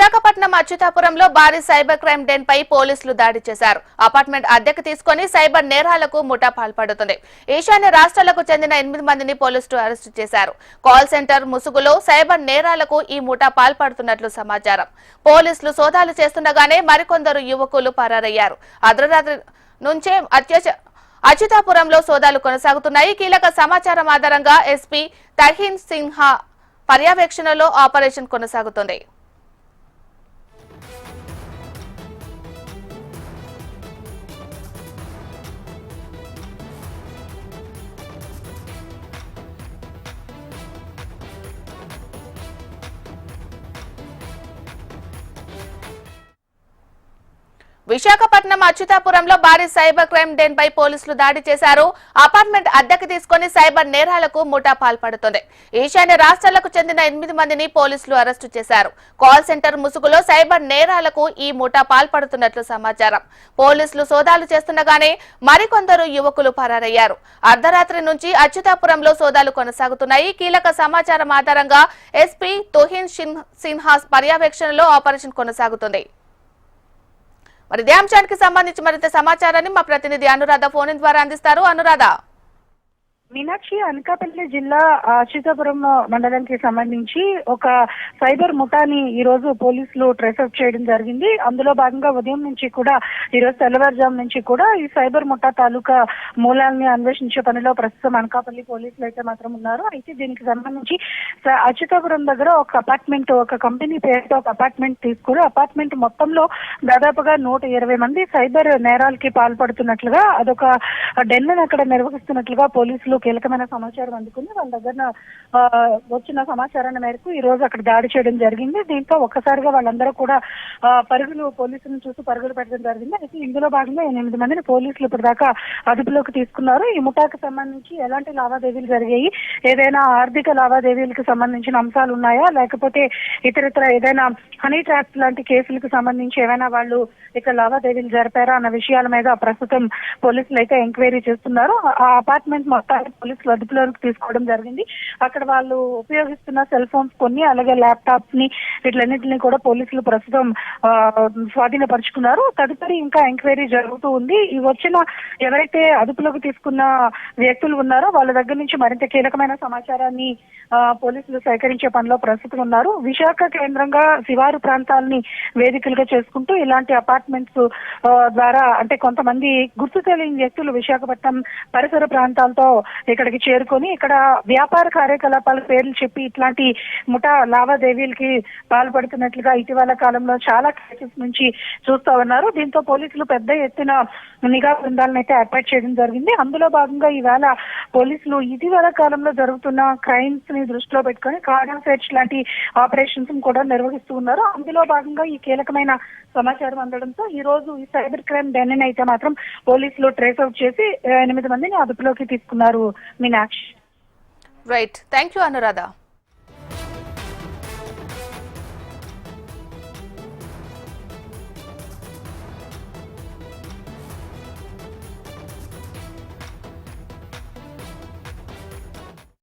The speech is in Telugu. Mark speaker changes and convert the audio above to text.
Speaker 1: విశాఖపట్నం అచ్యుతాపురంలో భారీ సైబర్ క్రైమ్ డెన్ పై పోలీసులు దాడి చేశారు. అపార్ట్మెంట్ అద్దెకు తీసుకుని సైబర్ నేరాలకు ముఠా పాల్పడుతుంది. ఈశాన్య రాష్ట్రాలకు చెందిన 8 మందిని పోలీసులు అరెస్టు చేశారు. కాల్ సెంటర్ ముసుగులో సైబర్ నేరాలకు ఈ ముఠా పాల్పడుతున్నట్లు సమాచారం. పోలీసులు సోదాలు చేస్తుండగానే మరికొందరు యువకులు పరారయ్యారు. అర్ధరాత్రి నుంచే అచ్యుతాపురంలో సోదాలు కొనసాగుతున్నాయి. కీలక సమాచారం ఆధారంగా ఎస్పీ తర్హీన్ సిన్హా పర్యవేక్షణలో ఆపరేషన్ కొనసాగుతుంది. విశాఖపట్నం అచ్యుతాపురంలో భారీ సైబర్ క్రైమ్ డెన్ పై పోలీసులు దాడి చేశారు. అపార్ట్మెంట్ అద్దెకు తీసుకుని సైబర్ నేరాలకు ముఠా పాల్పడుతుంది. ఈశాన్య రాష్ట్రాలకు చెందిన 8 మందిని పోలీసులు అరెస్టు చేశారు. కాల్ సెంటర్ ముసుగులో సైబర్ నేరాలకు ఈ ముఠా పాల్పడుతున్నట్లు సమాచారం. పోలీసులు సోదాలు చేస్తుండగానే మరికొందరు యువకులు పరారయ్యారు. అర్ధరాత్రి నుంచి అచ్యుతాపురంలో సోదాలు కొనసాగుతున్నాయి. కీలక సమాచారం ఆధారంగా ఎస్పీ తర్హీన్ సిన్హా పర్యవేక్షణలో ఆపరేషన్ కొనసాగుతుంది. మరి ఇదే అంశానికి సంబంధించి మరింత సమాచారాన్ని మా ప్రతినిధి అనురాధ ఫోన్ ద్వారా అందిస్తారు. అనురాధ.
Speaker 2: మీనాక్షి, అనకాపల్లి జిల్లా అచ్యుతాపురం మండలానికి సంబంధించి ఒక సైబర్ ముఠాని ఈ రోజు పోలీసులు ట్రేసప్ చేయడం జరిగింది. అందులో భాగంగా ఉదయం నుంచి కూడా ఈ రోజు తెల్లవారుజాము నుంచి కూడా ఈ సైబర్ ముఠా తాలూకా మూలాలని అన్వేషించే పనిలో ప్రస్తుతం అనకాపల్లి పోలీసులు అయితే మాత్రం ఉన్నారు. అయితే దీనికి సంబంధించి అచ్యుతాపురం దగ్గర ఒక కంపెనీ పేరుతో ఒక అపార్ట్మెంట్ తీసుకుని అపార్ట్మెంట్ మొత్తంలో దాదాపుగా 120 మంది సైబర్ నేరాలకి పాల్పడుతున్నట్లుగా అదొక డెన్ అక్కడ నిర్వహిస్తున్నట్లుగా పోలీసులు కీలకమైన సమాచారం అందుకుని వాళ్ళ దగ్గర వచ్చిన సమాచారాన్ని మేరకు ఈ రోజు అక్కడ దాడి చేయడం జరిగింది. దీంతో ఒక్కసారిగా వాళ్ళందరూ కూడా పోలీసులను చూసి పరుగులు పెట్టడం జరిగింది. అయితే ఇందులో భాగంగా 8 మందిని పోలీసులు ఇప్పటిదాకా అదుపులోకి తీసుకున్నారు. ఈ ముఠాకు సంబంధించి ఎలాంటి లావాదేవీలు జరిగాయి, ఏదైనా ఆర్థిక లావాదేవీలకు సంబంధించిన అంశాలు ఉన్నాయా, లేకపోతే ఇతరితర ఏదైనా హనీ ట్రాప్స్ లాంటి కేసులకు సంబంధించి ఏమైనా వాళ్ళు ఇక్కడ లావాదేవీలు జరిపారా అన్న విషయాల మీద ప్రస్తుతం పోలీసులు అయితే ఎంక్వైరీ చేస్తున్నారు. ఆ అపార్ట్మెంట్ మొత్తాన్ని పోలీసులు అదుపులోకి తీసుకోవడం జరిగింది. అక్కడ వాళ్ళు ఉపయోగిస్తున్న సెల్ ఫోన్స్ కొన్ని, అలాగే ల్యాప్టాప్స్ ని వీటిలన్నింటినీ కూడా పోలీసులు ప్రస్తుతం స్వాధీనపరుచుకున్నారు. తదుపరి ఇంకా ఎంక్వైరీ జరుగుతూ ఉంది. ఈ వచ్చిన ఎవరైతే అదుపులోకి తీసుకున్న వ్యక్తులు ఉన్నారో వాళ్ళ దగ్గర నుంచి మరింత కీలకమైన సమాచారాన్ని పోలీసులు సేకరించే పనిలో ప్రస్తుతం ఉన్నారు. విశాఖ కేంద్రంగా శివారు ప్రాంతాలని వేదికలుగా చేసుకుంటూ ఇలాంటి అపార్ట్మెంట్స్ ద్వారా అంటే కొంతమంది గుర్తు తెలియని వ్యక్తులు విశాఖపట్నం పరిసర ప్రాంతాలతో ఇక్కడికి చేరుకొని ఇక్కడ వ్యాపార కార్యకలాపాల పేర్లు చెప్పి ఇట్లాంటి ముఠా లావాదేవీలకి పాల్పడుతున్నట్లుగా ఇటీవల కాలంలో చాలా కేసెస్ నుంచి చూస్తా ఉన్నారు. దీంతో పోలీసులు పెద్ద ఎత్తున నిఘా బృందాలను అయితే ఏర్పాటు చేయడం జరిగింది. అందులో భాగంగా ఈవేళ పోలీసులు ఇటీవల కాలంలో జరుగుతున్న క్రైమ్స్ ని దృష్టిలో పెట్టుకుని కార్డన్ సెర్చ్ లాంటి ఆపరేషన్స్ కూడా నిర్వహిస్తూ ఉన్నారు. అందులో భాగంగా ఈ కీలకమైన సమాచారం అందడంతో ఈ రోజు ఈ సైబర్ క్రైమ్ డెన్ అయితే మాత్రం పోలీసులు ట్రేస్ అవుట్ చేసి 8 మందిని అదుపులోకి తీసుకున్నారు. Meenakshi.
Speaker 1: Right, thank you Anuradha.